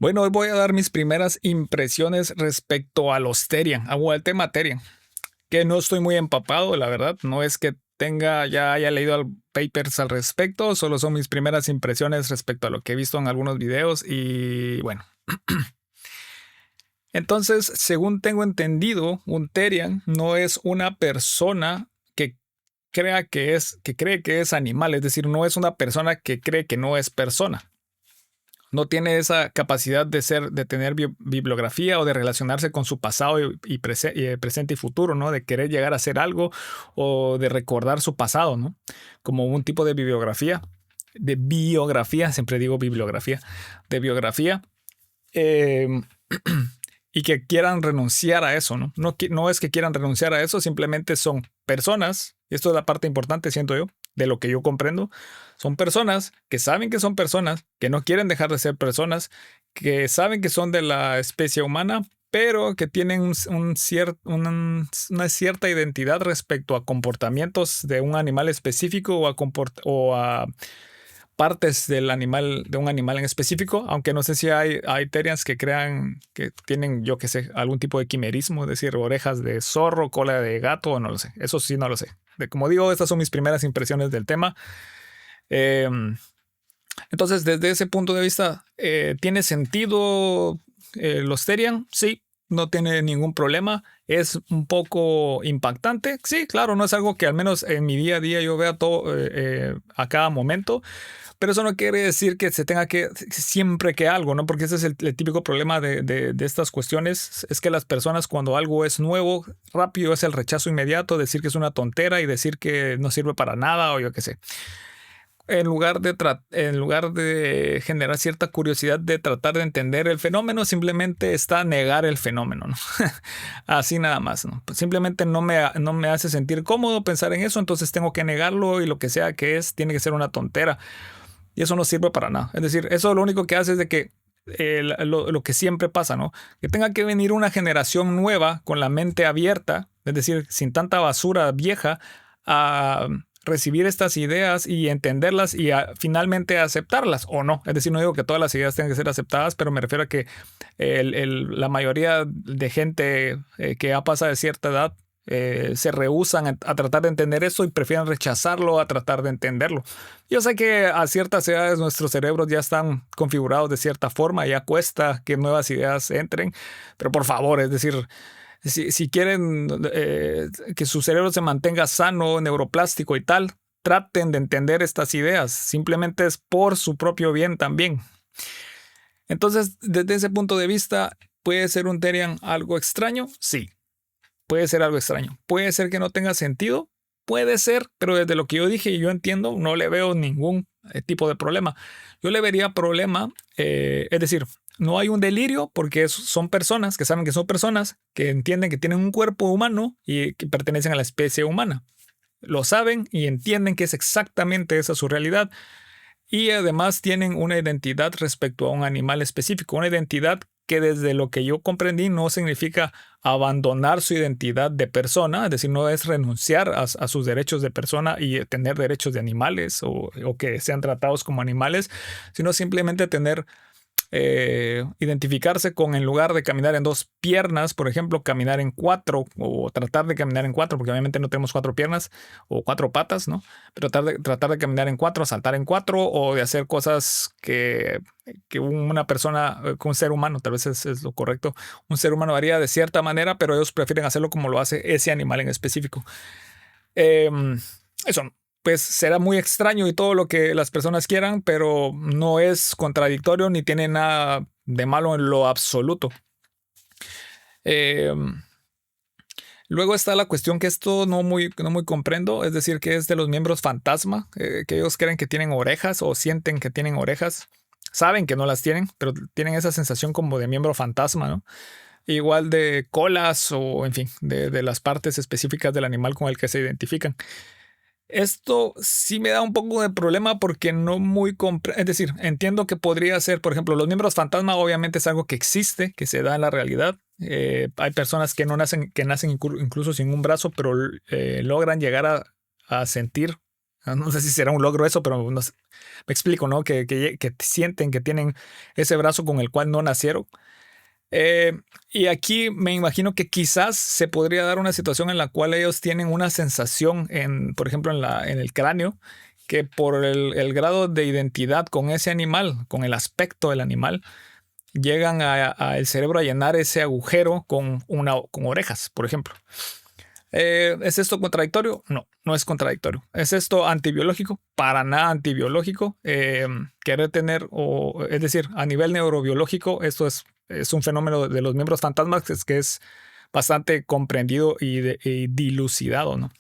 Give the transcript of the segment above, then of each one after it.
Bueno, hoy voy a dar mis primeras impresiones respecto a los Therian, o al tema Therian, que no estoy muy empapado, la verdad. No es que ya haya leído papers al respecto, solo son mis primeras impresiones respecto a lo que he visto en algunos videos y bueno. Entonces, según tengo entendido, un Therian no es una persona que que cree que es animal, es decir, no es una persona que cree que no es persona. No tiene esa capacidad de tener bibliografía o de relacionarse con su pasado presente y futuro, ¿no? De querer llegar a hacer algo o de recordar su pasado, ¿no? Como un tipo de biografía, siempre digo bibliografía, de biografía, eh, y que quieran renunciar a eso, ¿no? No es que quieran renunciar a eso, simplemente son personas, y esto es la parte importante, siento yo, de lo que yo comprendo, son personas que saben que son personas, que no quieren dejar de ser personas, que saben que son de la especie humana, pero que tienen una cierta identidad respecto a comportamientos de un animal específico o a partes del animal, de un animal en específico, aunque no sé si hay Therians que crean, que tienen, yo que sé, algún tipo de quimerismo, es decir, orejas de zorro, cola de gato, no lo sé. Eso sí, no lo sé. Como digo, estas son mis primeras impresiones del tema. Eh, entonces, desde ese punto de vista, ¿tiene sentido los Therian? Sí, no tiene ningún problema. Es un poco impactante. Sí, claro, no es algo que al menos en mi día a día yo vea todo a cada momento. Pero eso no quiere decir que se tenga que siempre que algo, ¿no? Porque ese es el típico problema de estas cuestiones. Es que las personas cuando algo es nuevo, rápido es el rechazo inmediato, decir que es una tontera y decir que no sirve para nada o yo qué sé. En lugar de generar cierta curiosidad de tratar de entender el fenómeno, simplemente está negar el fenómeno, ¿no? Así nada más, ¿no? Pues simplemente no me hace sentir cómodo pensar en eso, entonces tengo que negarlo y lo que sea que es, tiene que ser una tontera. Y eso no sirve para nada. Es decir, eso lo único que hace es de que lo que siempre pasa, ¿no? Que tenga que venir una generación nueva con la mente abierta, es decir, sin tanta basura vieja, a recibir estas ideas y entenderlas y finalmente aceptarlas o no. Es decir, no digo que todas las ideas tengan que ser aceptadas, pero me refiero a que la mayoría de gente que ha pasado de cierta edad se rehúsan a tratar de entender eso y prefieren rechazarlo a tratar de entenderlo. Yo sé que a ciertas edades nuestros cerebros ya están configurados de cierta forma, ya cuesta que nuevas ideas entren, pero por favor, es decir, si quieren que su cerebro se mantenga sano, neuroplástico y tal, traten de entender estas ideas, simplemente es por su propio bien también. Entonces, desde ese punto de vista, ¿puede ser un Therian algo extraño? Sí. Puede ser algo extraño. Puede ser que no tenga sentido. Puede ser, pero desde lo que yo dije y yo entiendo, no le veo ningún tipo de problema. Yo le vería problema, es decir, no hay un delirio porque son personas que saben que son personas, que entienden que tienen un cuerpo humano y que pertenecen a la especie humana. Lo saben y entienden que es exactamente esa su realidad. Y además tienen una identidad respecto a un animal específico, una identidad que desde lo que yo comprendí no significa abandonar su identidad de persona, es decir, no es renunciar a sus derechos de persona y tener derechos de animales o que sean tratados como animales, sino simplemente tener identificarse con, en lugar de caminar en dos piernas, por ejemplo, caminar en cuatro o tratar de caminar en cuatro, porque obviamente no tenemos cuatro piernas o cuatro patas, ¿no? Pero tratar de caminar en cuatro, saltar en cuatro o de hacer cosas que una persona, un ser humano, tal vez es lo correcto, un ser humano haría de cierta manera, pero ellos prefieren hacerlo como lo hace ese animal en específico. Eh, eso, pues será muy extraño y todo lo que las personas quieran, pero no es contradictorio ni tiene nada de malo en lo absoluto. Eh, Luego está la cuestión que esto no muy comprendo, es decir, que es de los miembros fantasma, que ellos creen que tienen orejas o sienten que tienen orejas. Saben que no las tienen, pero tienen esa sensación como de miembro fantasma, ¿no? Igual de colas o, en fin, de las partes específicas del animal con el que se identifican. Esto sí me da un poco de problema porque no muy es decir, entiendo que podría ser, por ejemplo, los miembros fantasma obviamente es algo que existe, que se da en la realidad. Hay personas que que nacen incluso sin un brazo, pero logran llegar a sentir No sé si será un logro eso, pero no sé. Me explico, ¿no? Que sienten que tienen ese brazo con el cual no nacieron. Y aquí me imagino que quizás se podría dar una situación en la cual ellos tienen una sensación, por ejemplo, en el cráneo, que por el grado de identidad con ese animal, con el aspecto del animal, llegan a el cerebro a llenar ese agujero con orejas, por ejemplo. ¿Es esto contradictorio? No, no es contradictorio. ¿Es esto antibiológico? Para nada antibiológico. Querer tener, es decir, a nivel neurobiológico, esto es un fenómeno de los miembros fantasmas que es bastante comprendido y dilucidado, ¿no?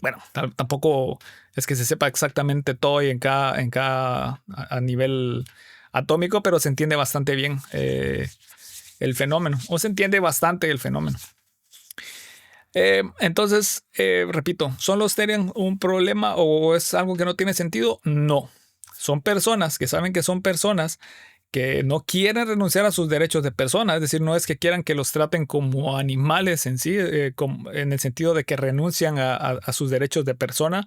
Bueno, tampoco es que se sepa exactamente todo y a nivel atómico, pero se entiende bastante bien el fenómeno, o se entiende bastante el fenómeno. Entonces, repito, ¿son los Therian un problema o es algo que no tiene sentido? No. Son personas que saben que son personas que no quieren renunciar a sus derechos de persona, es decir, no es que quieran que los traten como animales en sí, en el sentido de que renuncian a sus derechos de persona,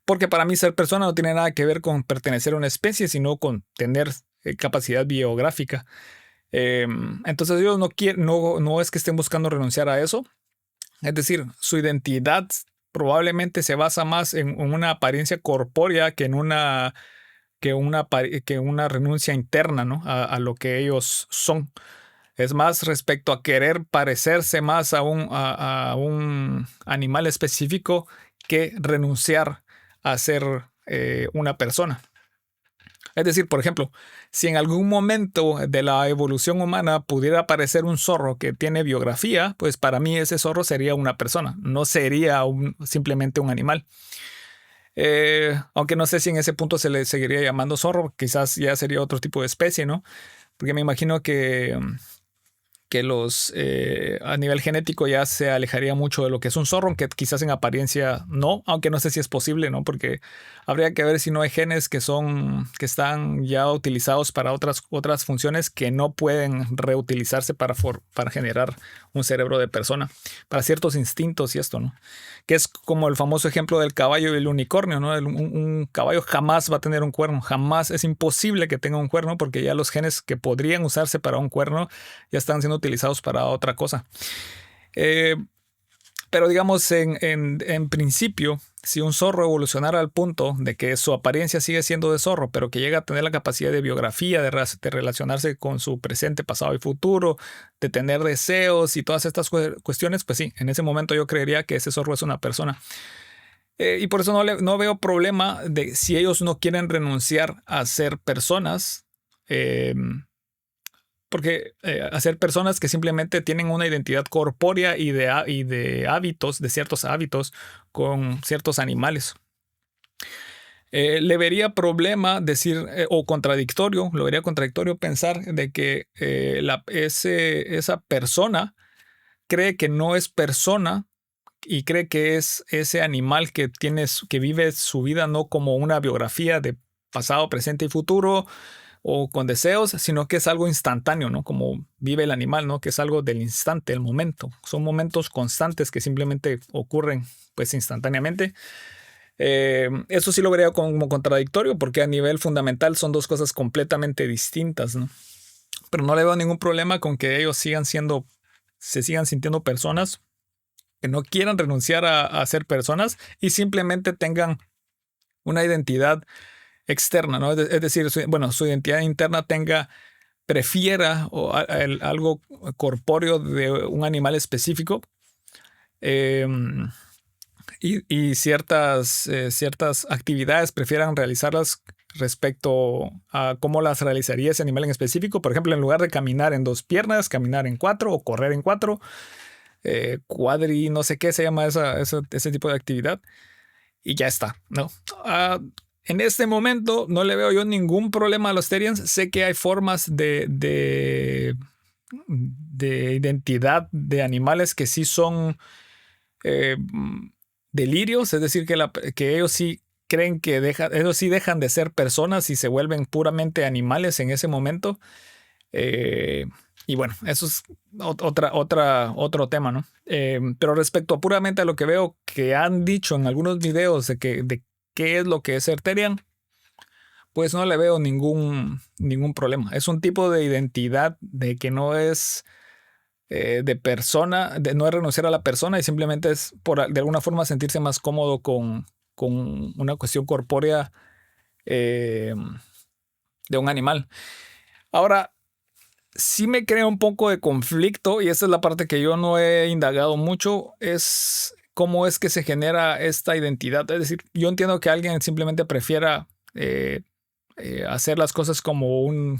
porque para mí ser persona no tiene nada que ver con pertenecer a una especie, sino con tener capacidad biográfica. Entonces ellos no es que estén buscando renunciar a eso. Es decir, su identidad probablemente se basa más en una apariencia corpórea que en una renuncia interna, ¿no? A lo que ellos son. Es más respecto a querer parecerse más a un animal específico que renunciar a ser una persona. Es decir, por ejemplo, si en algún momento de la evolución humana pudiera aparecer un zorro que tiene biografía, pues para mí ese zorro sería una persona, no sería simplemente un animal. Aunque no sé si en ese punto se le seguiría llamando zorro, quizás ya sería otro tipo de especie, ¿no? Porque me imagino que a nivel genético ya se alejaría mucho de lo que es un zorro, aunque quizás en apariencia no, aunque no sé si es posible, ¿no? Porque habría que ver si no hay genes que están ya utilizados para otras funciones que no pueden reutilizarse para generar un cerebro de persona, para ciertos instintos y esto, ¿no? Que es como el famoso ejemplo del caballo y el unicornio, ¿no? Un caballo jamás va a tener un cuerno, jamás, es imposible que tenga un cuerno porque ya los genes que podrían usarse para un cuerno ya están siendo utilizados para otra cosa. Pero digamos, en principio, si un zorro evolucionara al punto de que su apariencia sigue siendo de zorro, pero que llega a tener la capacidad de biografía, de relacionarse con su presente, pasado y futuro, de tener deseos y todas estas cuestiones, pues sí, en ese momento yo creería que ese zorro es una persona. Y por eso no veo problema de si ellos no quieren renunciar a ser personas. Porque hacer personas que simplemente tienen una identidad corpórea y de hábitos, de ciertos hábitos con ciertos animales. Le vería problema decir, lo vería contradictorio pensar de que esa persona cree que no es persona y cree que es ese animal que vive su vida no como una biografía de pasado, presente y futuro, o con deseos, sino que es algo instantáneo, ¿no? Como vive el animal, ¿no? Que es algo del instante, el momento. Son momentos constantes que simplemente ocurren, pues, instantáneamente. Eso sí lo vería como contradictorio porque a nivel fundamental son dos cosas completamente distintas, ¿no? Pero no le veo ningún problema con que ellos se sigan sintiendo personas, que no quieran renunciar a ser personas y simplemente tengan una identidad externa, ¿no? Es decir, su identidad interna prefiera algo corpóreo de un animal específico y ciertas actividades prefieran realizarlas respecto a cómo las realizaría ese animal en específico. Por ejemplo, en lugar de caminar en dos piernas, caminar en cuatro o correr en cuatro, cuadri, no sé qué se llama ese tipo de actividad. Y ya está, ¿no? En este momento no le veo yo ningún problema a los Therians. Sé que hay formas de identidad de animales que sí son delirios, es decir, que ellos sí creen que ellos sí dejan de ser personas y se vuelven puramente animales en ese momento. Y bueno, eso es otro tema, ¿no? Pero respecto puramente a lo que veo que han dicho en algunos videos de qué es lo que es ser Therian, pues no le veo ningún problema. Es un tipo de identidad de que no es de persona, no es renunciar a la persona y simplemente es de alguna forma sentirse más cómodo con una cuestión corpórea eh, de un animal. Ahora, sí me crea un poco de conflicto y esta es la parte que yo no he indagado mucho, es cómo es que se genera esta identidad. Es decir, yo entiendo que alguien simplemente prefiera hacer las cosas como un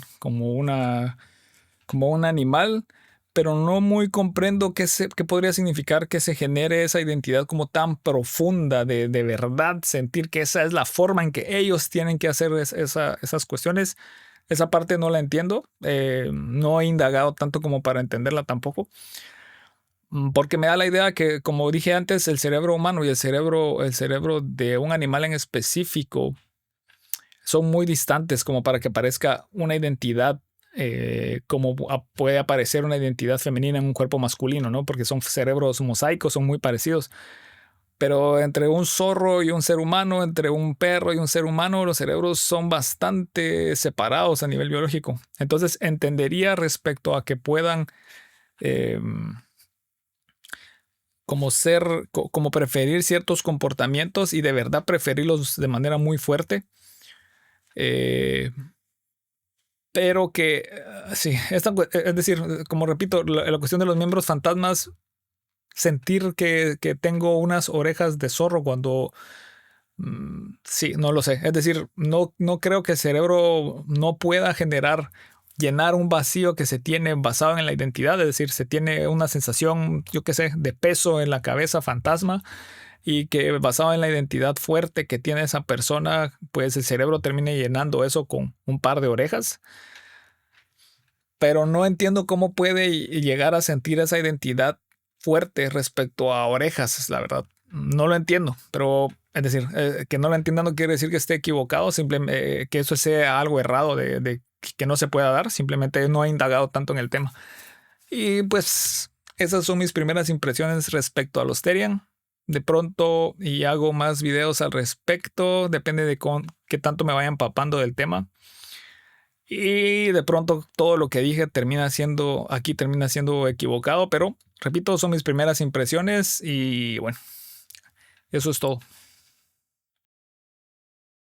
animal, pero no muy comprendo qué podría significar que se genere esa identidad como tan profunda de verdad, sentir que esa es la forma en que ellos tienen que hacer esas cuestiones. Esa parte no la entiendo, no he indagado tanto como para entenderla tampoco, porque me da la idea que, como dije antes, el cerebro humano y el cerebro de un animal en específico son muy distantes como para que parezca una identidad, como puede aparecer una identidad femenina en un cuerpo masculino, ¿no? Porque son cerebros mosaicos, son muy parecidos. Pero entre un zorro y un ser humano, entre un perro y un ser humano, los cerebros son bastante separados a nivel biológico. Entonces entendería respecto a que puedan eh, como preferir ciertos comportamientos y de verdad preferirlos de manera muy fuerte. Eh, pero que sí, es decir, como repito, la cuestión de los miembros fantasmas, sentir que tengo unas orejas de zorro cuando sí, no lo sé. Es decir, no creo que el cerebro no pueda llenar un vacío que se tiene basado en la identidad. Es decir, se tiene una sensación, yo qué sé, de peso en la cabeza fantasma y que basado en la identidad fuerte que tiene esa persona, pues el cerebro termine llenando eso con un par de orejas. Pero no entiendo cómo puede llegar a sentir esa identidad fuerte respecto a orejas, es la verdad. No lo entiendo, pero es decir, que no lo entienda no quiere decir que esté equivocado, simplemente que eso sea algo errado de que no se pueda dar, simplemente no he indagado tanto en el tema. Y pues esas son mis primeras impresiones respecto a los Therian. De pronto y hago más videos al respecto, depende de qué tanto me vaya empapando del tema. Y de pronto todo lo que dije termina siendo equivocado, pero repito, son mis primeras impresiones y bueno, eso es todo.